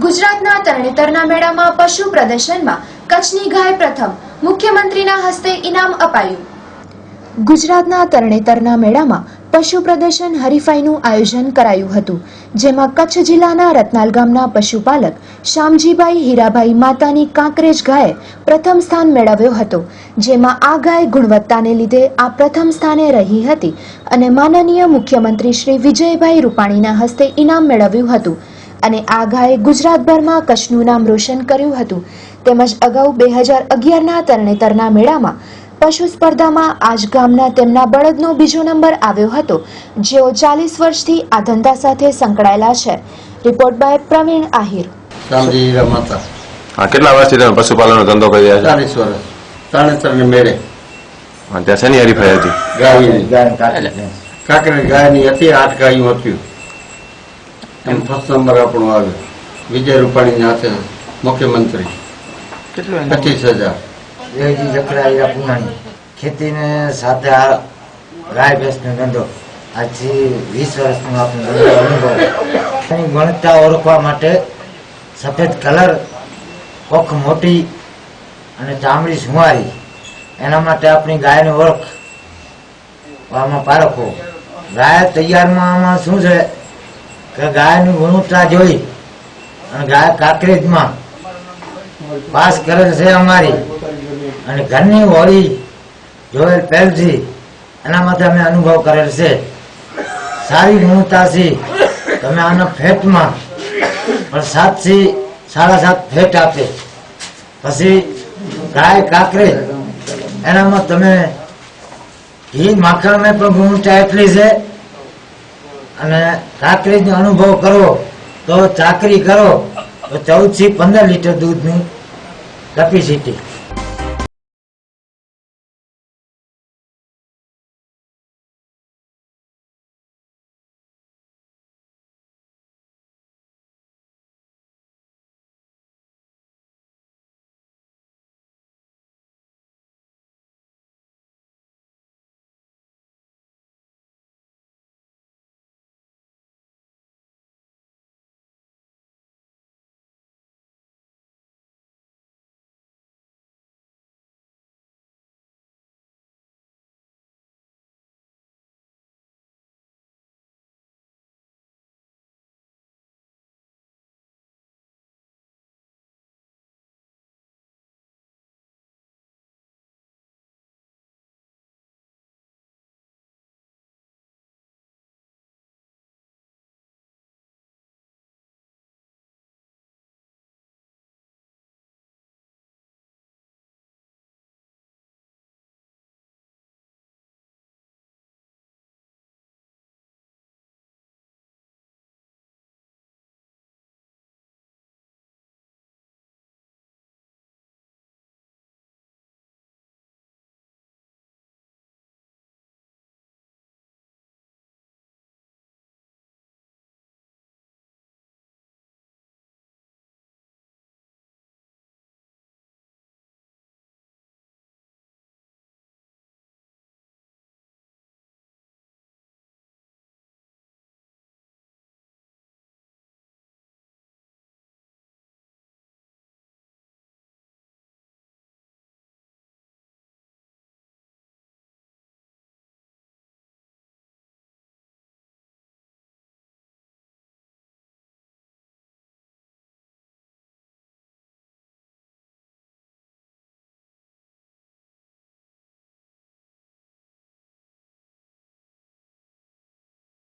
ગુજરાતના તરણેતરના મેળામાં પશુ પ્રદર્શનમાં કચ્છની ગાય પ્રથમ, મુખ્યમંત્રીના હસ્તે ઇનામ અપાયું. ગુજરાતના તરણેતરના મેળામાં પશુ પ્રદર્શન હરીફાઈનું આયોજન કરાયું હતું, જેમાં કચ્છ જિલ્લાના રતનાલ ગામના પશુપાલક શામજીભાઈ હીરાભાઈ માતાની કાંકરેજ ગાયે પ્રથમ સ્થાન મેળવ્યો હતો, જેમાં આ ગાય ગુણવત્તાને લીધે આ પ્રથમ સ્થાને રહી હતી અને માનનીય મુખ્યમંત્રી શ્રી વિજયભાઈ રૂપાણીના હસ્તે ઇનામ મેળવ્યું હતું અને આ ગાયે ગુજરાતભરમાં કચ્છનું નામ રોશન કર્યું હતું. તેમજ અગાઉ 2011ના તરણેતરના મેળામાં પશુ સ્પર્ધામાં આજ ગામના તેમના બળદનો બીજો નંબર આવ્યો હતો, જેઓ 40 વર્ષથી આ ધંધા સાથે સંકળાયેલા છે. Report by Pravin Ahir. શામજી હીરા માતા. કેટલા વર્ષથી તમે પશુપાલનનો ધંધો કરી રહ્યા છો? 40 વર્ષ. તરણેતરને મેળે. ત્યાં શેની હરીફાઈ હતી? ગાયની. કાંકરેજ ગાયની હતી, 8 ગાયું હતી. એમ ફર્સ્ટ નંબર આપણો આવ્યો. વિજય રૂપાણીના હાથે મુખ્યમંત્રી. 25,000. જકરાઈ પુનાની ખેતીને સાથે આ ગાય ભેંસનો ધંધો આજથી 20 વર્ષનો આપણો અનુભવ. એની ગુણવત્તા ઓળખવા માટે સફેદ કલર, કોખ મોટી અને ચામડી સુંવારી, એના માટે આપણી ગાયની ઓળખ આમાં પારખો. ગાય તૈયારમાં આમાં શું છે કે ગાયની ગુણવત્તા જોઈ અને ગાય કાંકરેજમાં પાસ કરેલ છે અમારી અને ઘરની હોળી જોયેલ પહેલથી એના માટે અમે અનુભવ કરેલ છે. સારી ગુણવત્તા છે. તમે આના ફેટમાં પણ 7 થી 7.5 ફેટ આપે. પછી ગાય કાંકરેજ એનામાં તમે ઘી માખણમાં પણ ગુણવત્તા એટલી છે અને કાંકરેજનો અનુભવ કરો તો ચાકરી કરો તો 14 થી 15 લીટર દૂધની કેપેસિટી.